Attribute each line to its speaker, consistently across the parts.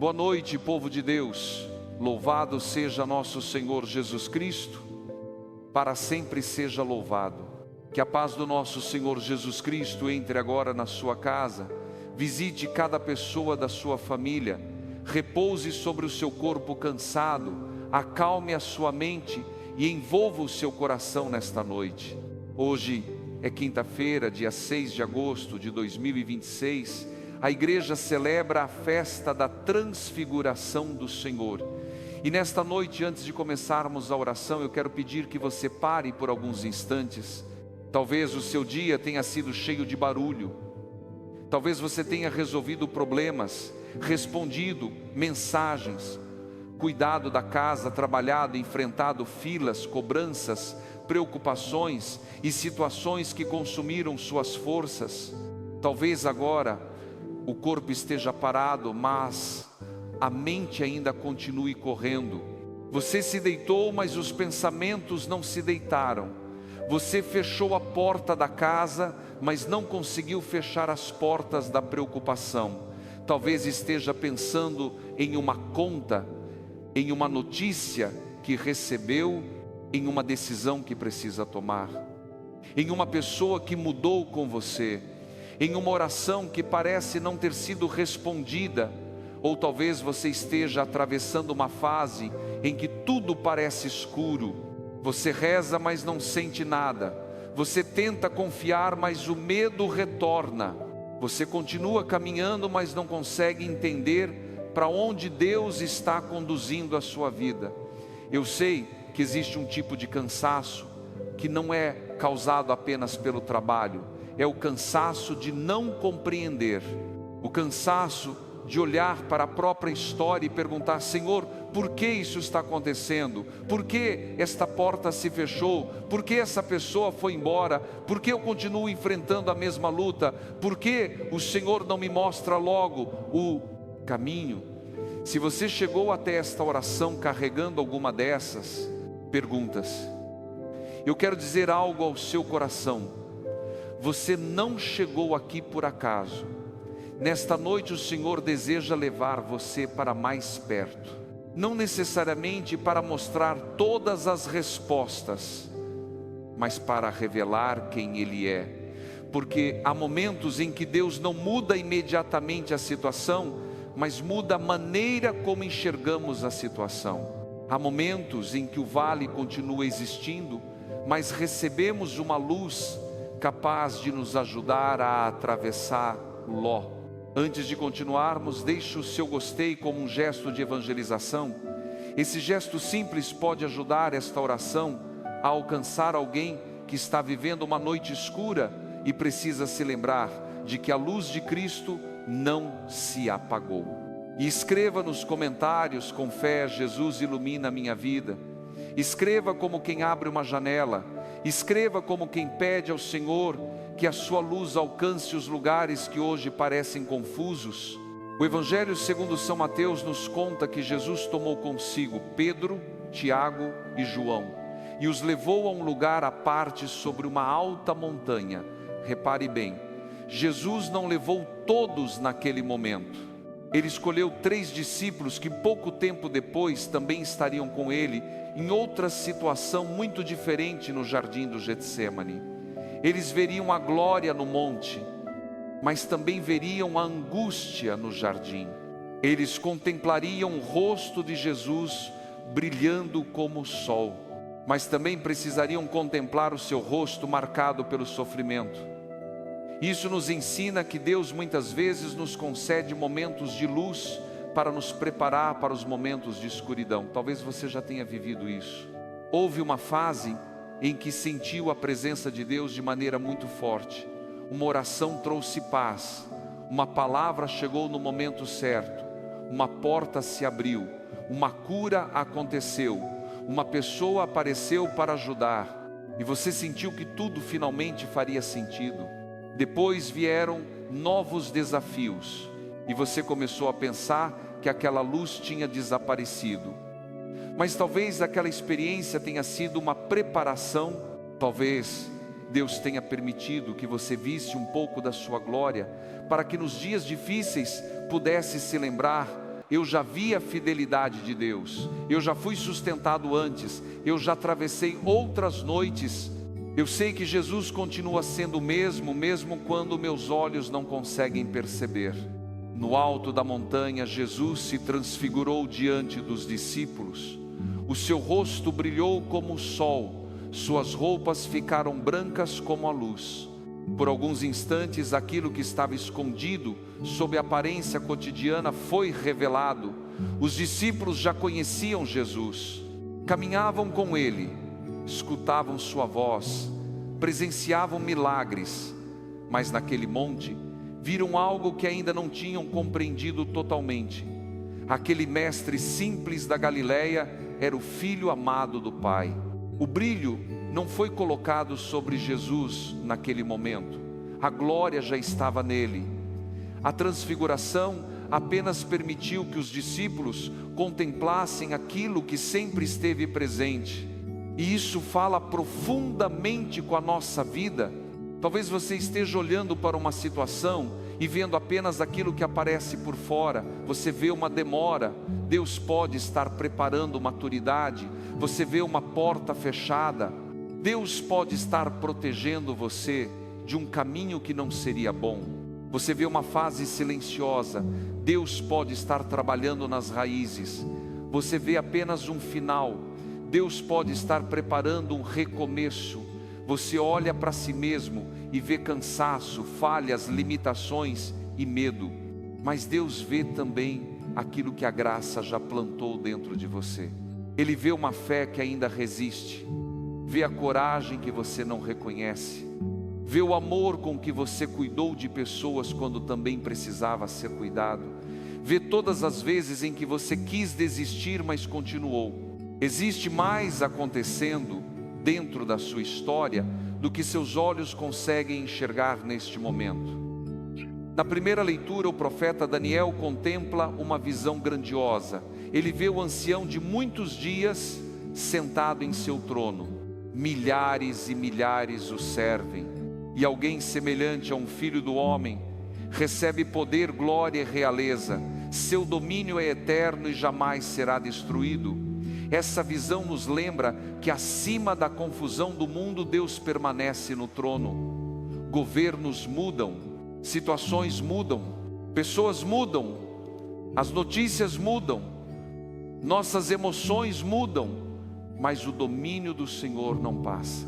Speaker 1: Boa noite, povo de Deus. Louvado seja nosso Senhor Jesus Cristo, para sempre seja louvado. Que a paz do nosso Senhor Jesus Cristo entre agora na sua casa, visite cada pessoa da sua família, repouse sobre o seu corpo cansado, acalme a sua mente e envolva o seu coração nesta noite. Hoje é quinta-feira, dia 6 de agosto de 2026, a igreja celebra a festa da transfiguração do Senhor. E nesta noite, antes de começarmos a oração, eu quero pedir que você pare por alguns instantes. Talvez o seu dia tenha sido cheio de barulho. Talvez você tenha resolvido problemas, respondido mensagens, cuidado da casa, trabalhado, enfrentado filas, cobranças, preocupações e situações que consumiram suas forças. Talvez agora o corpo esteja parado, mas a mente ainda continue correndo. Você se deitou, mas os pensamentos não se deitaram. Você fechou a porta da casa, mas não conseguiu fechar as portas da preocupação. Talvez esteja pensando em uma conta, em uma notícia que recebeu, em uma decisão que precisa tomar, em uma pessoa que mudou com você, em uma oração que parece não ter sido respondida, ou talvez você esteja atravessando uma fase em que tudo parece escuro. Você reza, mas não sente nada. Você tenta confiar, mas o medo retorna. Você continua caminhando, mas não consegue entender para onde Deus está conduzindo a sua vida. Eu sei que existe um tipo de cansaço que não é causado apenas pelo trabalho. É o cansaço de não compreender, o cansaço de olhar para a própria história e perguntar: Senhor, por que isso está acontecendo? Por que esta porta se fechou? Por que essa pessoa foi embora? Por que eu continuo enfrentando a mesma luta? Por que o Senhor não me mostra logo o caminho? Se você chegou até esta oração carregando alguma dessas perguntas, eu quero dizer algo ao seu coração. Você não chegou aqui por acaso. Nesta noite o Senhor deseja levar você para mais perto. Não necessariamente para mostrar todas as respostas, mas para revelar quem Ele é. Porque há momentos em que Deus não muda imediatamente a situação, mas muda a maneira como enxergamos a situação. Há momentos em que o vale continua existindo, mas recebemos uma luz capaz de nos ajudar a atravessar Ló. Antes de continuarmos, deixe o seu gostei como um gesto de evangelização. Esse gesto simples pode ajudar esta oração a alcançar alguém que está vivendo uma noite escura e precisa se lembrar de que a luz de Cristo não se apagou. E escreva nos comentários com fé: Jesus ilumina a minha vida. Escreva como quem abre uma janela. Escreva como quem pede ao Senhor que a sua luz alcance os lugares que hoje parecem confusos. O Evangelho segundo São Mateus nos conta que Jesus tomou consigo Pedro, Tiago e João e os levou a um lugar à parte sobre uma alta montanha. Repare bem, Jesus não levou todos naquele momento. Ele escolheu 3 discípulos que pouco tempo depois também estariam com ele em outra situação muito diferente no jardim do Getsêmani. Eles veriam a glória no monte, mas também veriam a angústia no jardim. Eles contemplariam o rosto de Jesus brilhando como o sol, mas também precisariam contemplar o seu rosto marcado pelo sofrimento. Isso nos ensina que Deus muitas vezes nos concede momentos de luz para nos preparar para os momentos de escuridão. Talvez você já tenha vivido isso. Houve uma fase em que sentiu a presença de Deus de maneira muito forte. Uma oração trouxe paz, uma palavra chegou no momento certo, uma porta se abriu, uma cura aconteceu, uma pessoa apareceu para ajudar, e você sentiu que tudo finalmente faria sentido. Depois vieram novos desafios, e você começou a pensar que aquela luz tinha desaparecido. Mas talvez aquela experiência tenha sido uma preparação. Talvez Deus tenha permitido que você visse um pouco da sua glória, para que nos dias difíceis pudesse se lembrar eu já vi a fidelidade de Deus, eu já fui sustentado antes, eu já atravessei outras noites. Eu sei que Jesus continua sendo o mesmo, mesmo quando meus olhos não conseguem perceber. No alto da montanha, Jesus se transfigurou diante dos discípulos. O seu rosto brilhou como o sol, suas roupas ficaram brancas como a luz. Por alguns instantes, aquilo que estava escondido sob a aparência cotidiana foi revelado. Os discípulos já conheciam Jesus, caminhavam com Ele, escutavam sua voz, presenciavam milagres, mas naquele monte viram algo que ainda não tinham compreendido totalmente. Aquele mestre simples da Galileia era o Filho amado do Pai. O brilho não foi colocado sobre Jesus naquele momento, a glória já estava nele. A transfiguração apenas permitiu que os discípulos contemplassem aquilo que sempre esteve presente, e isso fala profundamente com a nossa vida. Talvez você esteja olhando para uma situação e vendo apenas aquilo que aparece por fora. Você vê uma demora, Deus pode estar preparando maturidade. Você vê uma porta fechada, Deus pode estar protegendo você de um caminho que não seria bom. Você vê uma fase silenciosa, Deus pode estar trabalhando nas raízes. Você vê apenas um final, Deus pode estar preparando um recomeço. Você olha para si mesmo e vê cansaço, falhas, limitações e medo. Mas Deus vê também aquilo que a graça já plantou dentro de você. Ele vê uma fé que ainda resiste, vê a coragem que você não reconhece, vê o amor com que você cuidou de pessoas quando também precisava ser cuidado, vê todas as vezes em que você quis desistir, mas continuou. Existe mais acontecendo dentro da sua história do que seus olhos conseguem enxergar neste momento. Na primeira leitura, o profeta Daniel contempla uma visão grandiosa. Ele vê o ancião de muitos dias sentado em seu trono. Milhares e milhares o servem, e alguém semelhante a um filho do homem recebe poder, glória e realeza. Seu domínio é eterno e jamais será destruído. Essa visão nos lembra que acima da confusão do mundo, Deus permanece no trono. Governos mudam, situações mudam, pessoas mudam, as notícias mudam, nossas emoções mudam, mas o domínio do Senhor não passa.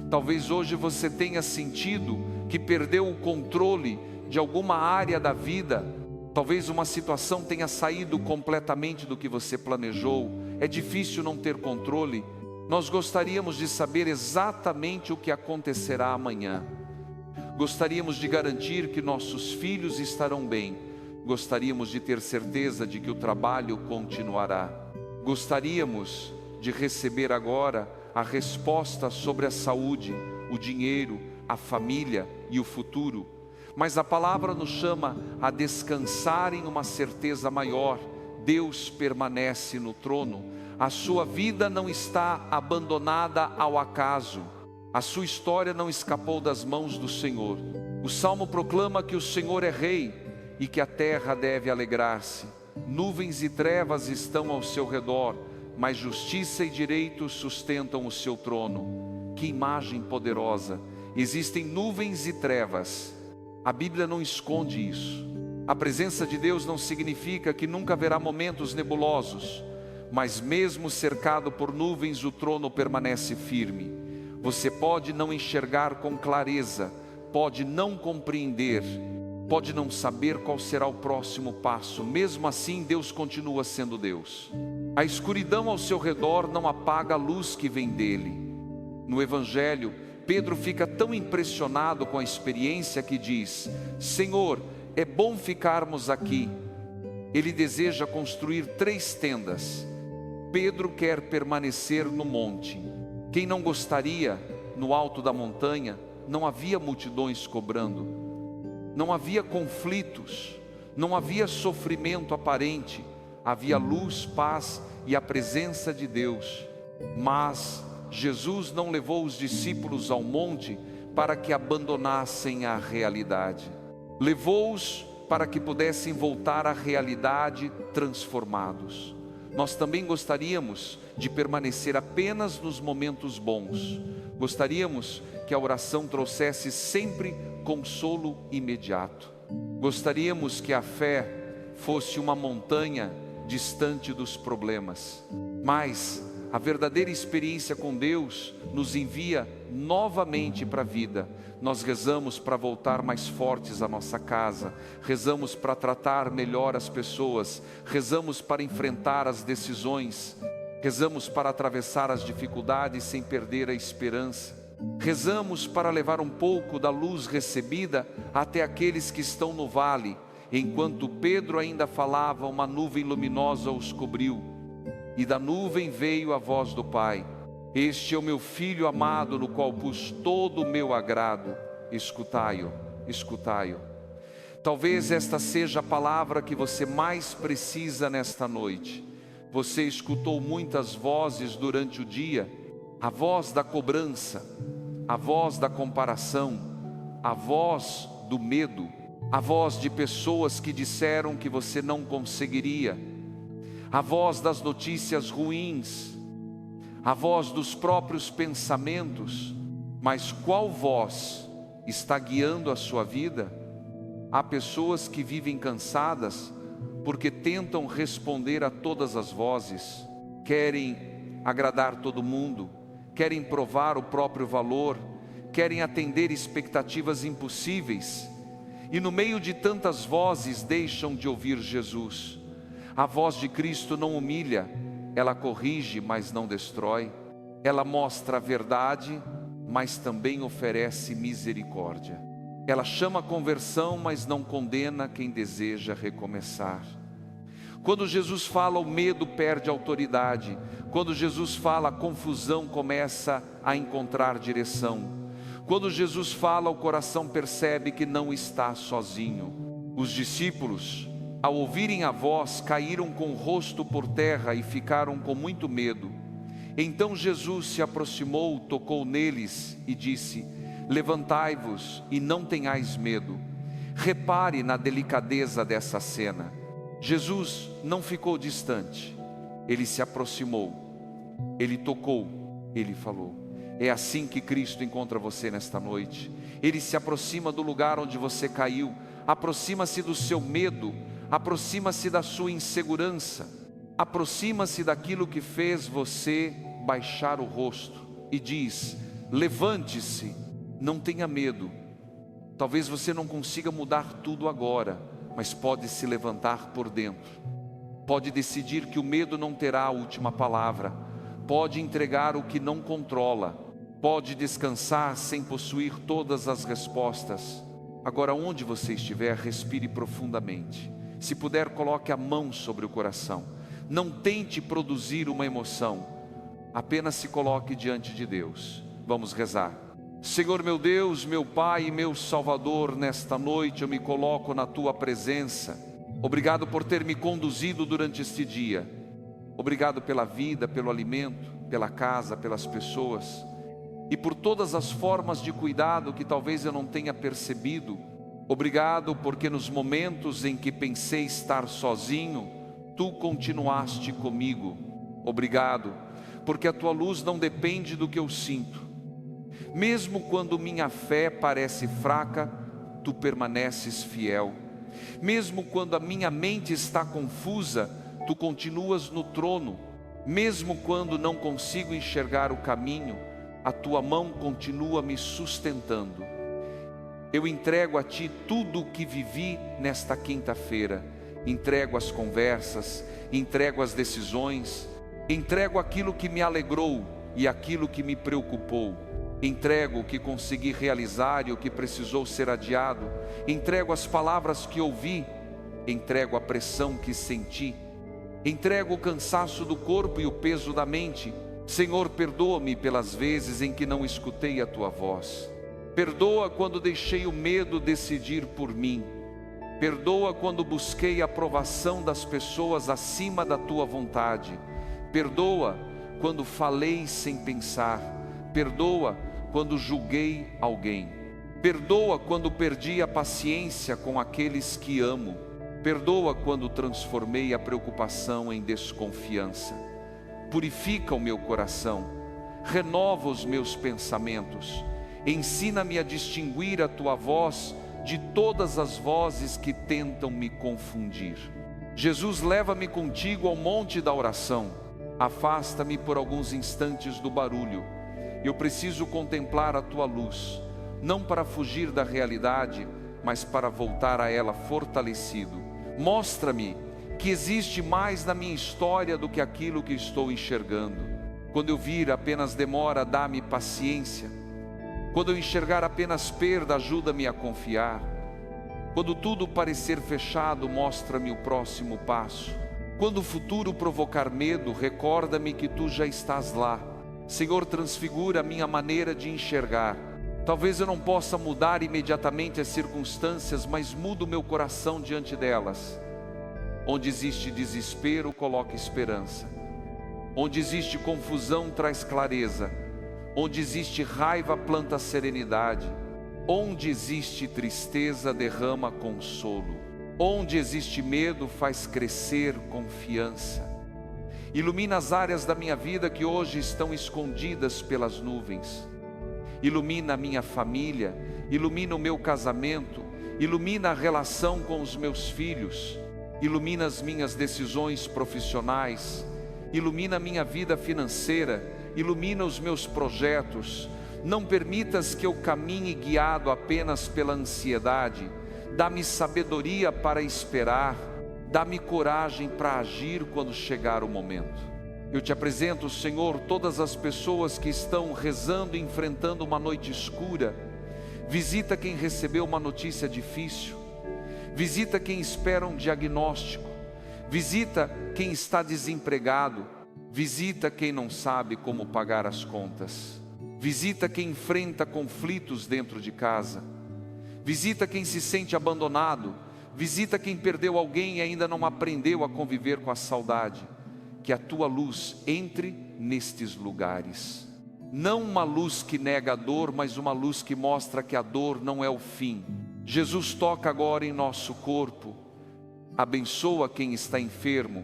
Speaker 1: Talvez hoje você tenha sentido que perdeu o controle de alguma área da vida. Talvez uma situação tenha saído completamente do que você planejou. É difícil não ter controle. Nós gostaríamos de saber exatamente o que acontecerá amanhã. Gostaríamos de garantir que nossos filhos estarão bem. Gostaríamos de ter certeza de que o trabalho continuará. Gostaríamos de receber agora a resposta sobre a saúde, o dinheiro, a família e o futuro. Mas a palavra nos chama a descansar em uma certeza maior. Deus permanece no trono. A sua vida não está abandonada ao acaso. A sua história não escapou das mãos do Senhor. O Salmo proclama que o Senhor é Rei e que a terra deve alegrar-se. Nuvens e trevas estão ao seu redor, mas justiça e direito sustentam o seu trono. Que imagem poderosa! Existem nuvens e trevas. A Bíblia não esconde isso. A presença de Deus não significa que nunca haverá momentos nebulosos, mas mesmo cercado por nuvens, o trono permanece firme. Você pode não enxergar com clareza, pode não compreender, pode não saber qual será o próximo passo. Mesmo assim, Deus continua sendo Deus. A escuridão ao seu redor não apaga a luz que vem dele. No Evangelho, Pedro fica tão impressionado com a experiência que diz: Senhor, é bom ficarmos aqui. Ele deseja construir 3 tendas. Pedro quer permanecer no monte. Quem não gostaria? No alto da montanha não havia multidões cobrando, não havia conflitos, não havia sofrimento aparente, havia luz, paz e a presença de Deus. Mas Jesus não levou os discípulos ao monte para que abandonassem a realidade. Levou-os para que pudessem voltar à realidade transformados. Nós também gostaríamos de permanecer apenas nos momentos bons. Gostaríamos que a oração trouxesse sempre consolo imediato. Gostaríamos que a fé fosse uma montanha distante dos problemas. Mas a verdadeira experiência com Deus nos envia novamente para a vida. Nós rezamos para voltar mais fortes à nossa casa, rezamos para tratar melhor as pessoas, rezamos para enfrentar as decisões, rezamos para atravessar as dificuldades sem perder a esperança, rezamos para levar um pouco da luz recebida até aqueles que estão no vale. Enquanto Pedro ainda falava, uma nuvem luminosa os cobriu, e da nuvem veio a voz do Pai: este é o meu Filho amado, no qual pus todo o meu agrado, escutai-o, escutai-o. Talvez esta seja a palavra que você mais precisa nesta noite. Você escutou muitas vozes durante o dia, a voz da cobrança, a voz da comparação, a voz do medo, a voz de pessoas que disseram que você não conseguiria, a voz das notícias ruins, a voz dos próprios pensamentos. Mas qual voz está guiando a sua vida? Há pessoas que vivem cansadas porque tentam responder a todas as vozes, querem agradar todo mundo, querem provar o próprio valor, querem atender expectativas impossíveis, e no meio de tantas vozes deixam de ouvir Jesus. A voz de Cristo não humilha, ela corrige, mas não destrói. Ela mostra a verdade, mas também oferece misericórdia. Ela chama a conversão, mas não condena quem deseja recomeçar. Quando Jesus fala, o medo perde autoridade. Quando Jesus fala, a confusão começa a encontrar direção. Quando Jesus fala, o coração percebe que não está sozinho. Os discípulos, ao ouvirem a voz, caíram com o rosto por terra e ficaram com muito medo. Então Jesus se aproximou, tocou neles e disse: levantai-vos e não tenhais medo. Repare na delicadeza dessa cena. Jesus não ficou distante, ele se aproximou, ele tocou, ele falou. É assim que Cristo encontra você nesta noite. Ele se aproxima do lugar onde você caiu, aproxima-se do seu medo, aproxima-se da sua insegurança, aproxima-se daquilo que fez você baixar o rosto e diz: levante-se, não tenha medo. Talvez você não consiga mudar tudo agora, mas pode se levantar por dentro. Pode decidir que o medo não terá a última palavra. Pode entregar o que não controla. Pode descansar sem possuir todas as respostas. Agora, onde você estiver, respire profundamente. Se puder, coloque a mão sobre o coração. Não tente produzir uma emoção. Apenas se coloque diante de Deus. Vamos rezar. Senhor meu Deus, meu Pai e meu Salvador, nesta noite eu me coloco na Tua presença. Obrigado por ter me conduzido durante este dia. Obrigado pela vida, pelo alimento, pela casa, pelas pessoas e por todas as formas de cuidado que talvez eu não tenha percebido. Obrigado porque nos momentos em que pensei estar sozinho, Tu continuaste comigo. Obrigado porque a Tua luz não depende do que eu sinto. Mesmo quando minha fé parece fraca, Tu permaneces fiel. Mesmo quando a minha mente está confusa, Tu continuas no trono. Mesmo quando não consigo enxergar o caminho, a Tua mão continua me sustentando. Eu entrego a Ti tudo o que vivi nesta quinta-feira. Entrego as conversas, entrego as decisões, entrego aquilo que me alegrou e aquilo que me preocupou. Entrego o que consegui realizar e o que precisou ser adiado. Entrego as palavras que ouvi. Entrego a pressão que senti. Entrego o cansaço do corpo e o peso da mente. Senhor, perdoa-me pelas vezes em que não escutei a Tua voz. Perdoa quando deixei o medo decidir por mim. Perdoa quando busquei a aprovação das pessoas acima da Tua vontade. Perdoa quando falei sem pensar. Perdoa quando julguei alguém. Perdoa quando perdi a paciência com aqueles que amo. Perdoa quando transformei a preocupação em desconfiança. Purifica o meu coração, renova os meus pensamentos. Ensina-me a distinguir a tua voz de todas as vozes que tentam me confundir. Jesus, leva-me contigo ao monte da oração. Afasta-me por alguns instantes do barulho. Eu preciso contemplar a tua luz, não para fugir da realidade, mas para voltar a ela fortalecido. Mostra-me que existe mais na minha história do que aquilo que estou enxergando. Quando eu vir apenas demora, dá-me paciência. Quando eu enxergar apenas perda, ajuda-me a confiar. Quando tudo parecer fechado, mostra-me o próximo passo. Quando o futuro provocar medo, recorda-me que tu já estás lá. Senhor, transfigura a minha maneira de enxergar. Talvez eu não possa mudar imediatamente as circunstâncias, mas mudo meu coração diante delas. Onde existe desespero, coloca esperança. Onde existe confusão, traz clareza. Onde existe raiva, planta serenidade. Onde existe tristeza, derrama consolo. Onde existe medo, faz crescer confiança. Ilumina as áreas da minha vida que hoje estão escondidas pelas nuvens. Ilumina a minha família, ilumina o meu casamento, ilumina a relação com os meus filhos, ilumina as minhas decisões profissionais, ilumina a minha vida financeira, ilumina os meus projetos. Não permitas que eu caminhe guiado apenas pela ansiedade. Dá-me sabedoria para esperar, dá-me coragem para agir quando chegar o momento. Eu te apresento, Senhor, todas as pessoas que estão rezando e enfrentando uma noite escura. Visita quem recebeu uma notícia difícil. Visita quem espera um diagnóstico. Visita quem está desempregado. Visita quem não sabe como pagar as contas. Visita quem enfrenta conflitos dentro de casa. Visita quem se sente abandonado. Visita quem perdeu alguém e ainda não aprendeu a conviver com a saudade. Que a tua luz entre nestes lugares. Não uma luz que nega a dor, mas uma luz que mostra que a dor não é o fim. Jesus, toca agora em nosso corpo. Abençoa quem está enfermo.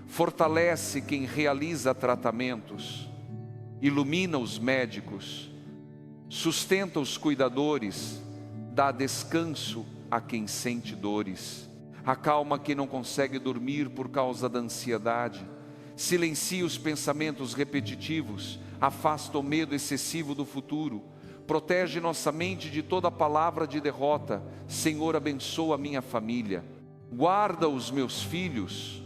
Speaker 1: Fortalece quem realiza tratamentos. Ilumina os médicos. Sustenta os cuidadores. Dá descanso a quem sente dores. Acalma quem não consegue dormir por causa da ansiedade. Silencia os pensamentos repetitivos, afasta o medo excessivo do futuro, protege nossa mente de toda palavra de derrota. Senhor, abençoa a minha família, guarda os meus filhos,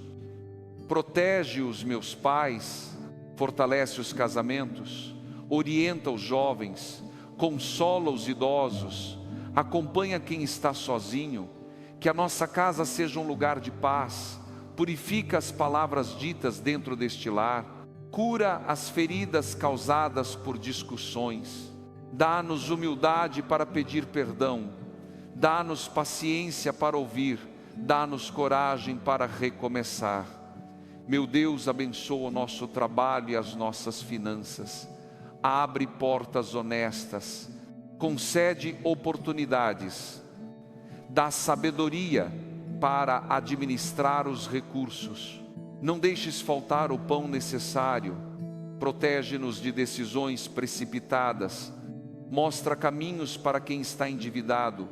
Speaker 1: protege os meus pais, fortalece os casamentos, orienta os jovens, consola os idosos, acompanha quem está sozinho. Que a nossa casa seja um lugar de paz. Purifica as palavras ditas dentro deste lar, cura as feridas causadas por discussões, dá-nos humildade para pedir perdão, dá-nos paciência para ouvir, dá-nos coragem para recomeçar. Meu Deus, abençoa o nosso trabalho e as nossas finanças, abre portas honestas, concede oportunidades, dá sabedoria para administrar os recursos. Não deixes faltar o pão necessário. Protege-nos de decisões precipitadas. Mostra caminhos para quem está endividado.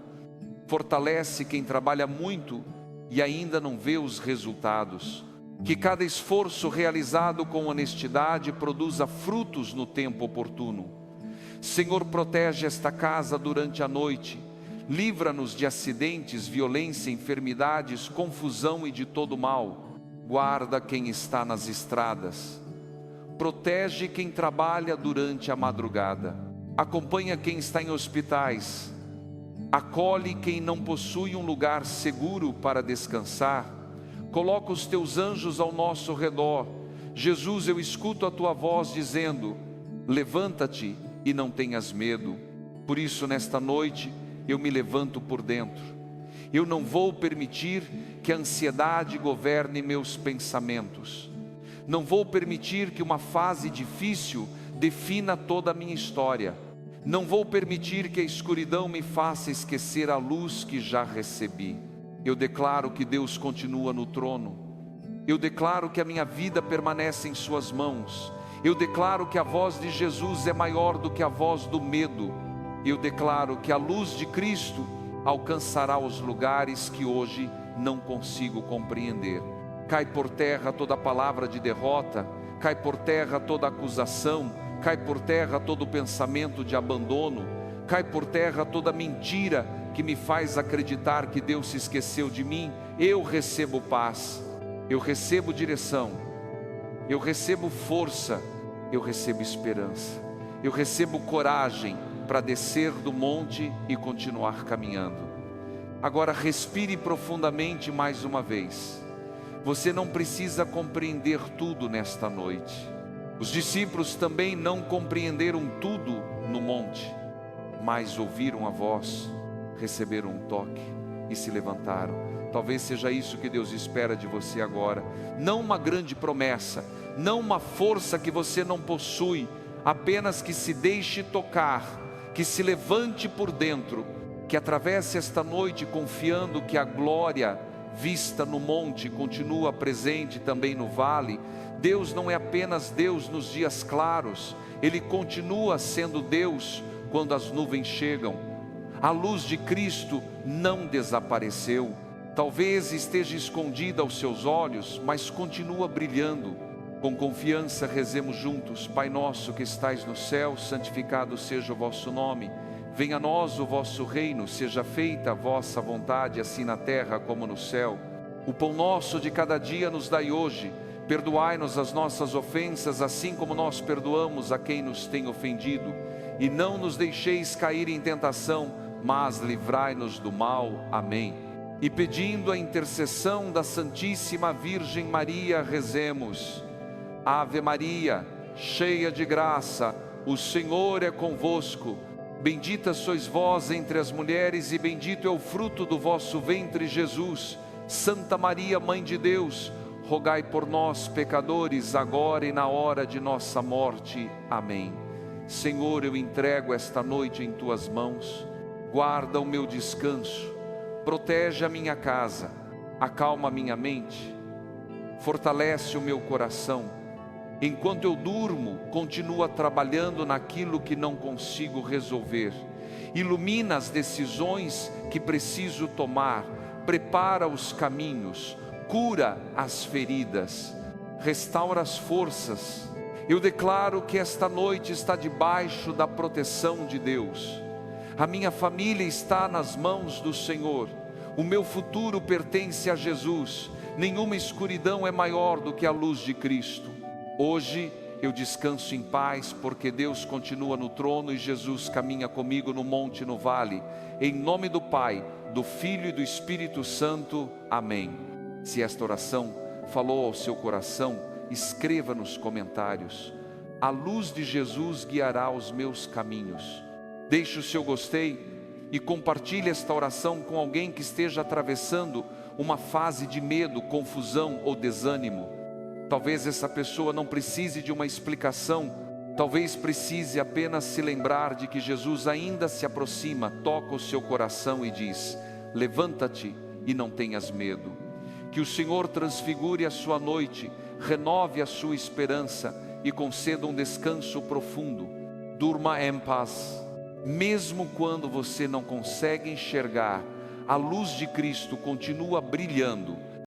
Speaker 1: Fortalece quem trabalha muito e ainda não vê os resultados. Que cada esforço realizado com honestidade produza frutos no tempo oportuno. Senhor, protege esta casa durante a noite. Livra-nos de acidentes, violência, enfermidades, confusão e de todo mal. Guarda quem está nas estradas. Protege quem trabalha durante a madrugada. Acompanha quem está em hospitais. Acolhe quem não possui um lugar seguro para descansar. Coloca os teus anjos ao nosso redor. Jesus, eu escuto a tua voz dizendo: levanta-te e não tenhas medo. Por isso, nesta noite, eu me levanto por dentro. Eu não vou permitir que a ansiedade governe meus pensamentos. Não vou permitir que uma fase difícil defina toda a minha história. Não vou permitir que a escuridão me faça esquecer a luz que já recebi. Eu declaro que Deus continua no trono. Eu declaro que a minha vida permanece em suas mãos. Eu declaro que a voz de Jesus é maior do que a voz do medo. Eu declaro que a luz de Cristo alcançará os lugares que hoje não consigo compreender. Cai por terra toda palavra de derrota, cai por terra toda acusação, cai por terra todo pensamento de abandono, cai por terra toda mentira que me faz acreditar que Deus se esqueceu de mim. Eu recebo paz, eu recebo direção, eu recebo força, eu recebo esperança, eu recebo coragem para descer do monte e continuar caminhando. Agora respire profundamente mais uma vez. Você não precisa compreender tudo nesta noite. Os discípulos também não compreenderam tudo no monte, mas ouviram a voz, receberam um toque e se levantaram. Talvez seja isso que Deus espera de você agora. Não uma grande promessa, não uma força que você não possui, apenas que se deixe tocar, que se levante por dentro, que atravesse esta noite confiando que a glória vista no monte continua presente também no vale. Deus não é apenas Deus nos dias claros, Ele continua sendo Deus quando as nuvens chegam. A luz de Cristo não desapareceu. Talvez esteja escondida aos seus olhos, mas continua brilhando. Com confiança rezemos juntos. Pai nosso que estais no céu, santificado seja o vosso nome. Venha a nós o vosso reino, seja feita a vossa vontade, assim na terra como no céu. O pão nosso de cada dia nos dai hoje. Perdoai-nos as nossas ofensas, assim como nós perdoamos a quem nos tem ofendido. E não nos deixeis cair em tentação, mas livrai-nos do mal. Amém. E pedindo a intercessão da Santíssima Virgem Maria, rezemos. Ave Maria, cheia de graça, o Senhor é convosco. Bendita sois vós entre as mulheres e bendito é o fruto do vosso ventre, Jesus. Santa Maria, Mãe de Deus, rogai por nós, pecadores, agora e na hora de nossa morte. Amém. Senhor, eu entrego esta noite em Tuas mãos. Guarda o meu descanso, protege a minha casa, acalma a minha mente, fortalece o meu coração. Enquanto eu durmo, continua trabalhando naquilo que não consigo resolver. Ilumina as decisões que preciso tomar, prepara os caminhos, cura as feridas, restaura as forças. Eu declaro que esta noite está debaixo da proteção de Deus. A minha família está nas mãos do Senhor. O meu futuro pertence a Jesus. Nenhuma escuridão é maior do que a luz de Cristo. Hoje eu descanso em paz, porque Deus continua no trono e Jesus caminha comigo no monte e no vale. Em nome do Pai, do Filho e do Espírito Santo. Amém. Se esta oração falou ao seu coração, escreva nos comentários. A luz de Jesus guiará os meus caminhos. Deixe o seu gostei e compartilhe esta oração com alguém que esteja atravessando uma fase de medo, confusão ou desânimo. Talvez essa pessoa não precise de uma explicação, talvez precise apenas se lembrar de que Jesus ainda se aproxima, toca o seu coração e diz: levanta-te e não tenhas medo. Que o Senhor transfigure a sua noite, renove a sua esperança e conceda um descanso profundo. Durma em paz. Mesmo quando você não consegue enxergar, a luz de Cristo continua brilhando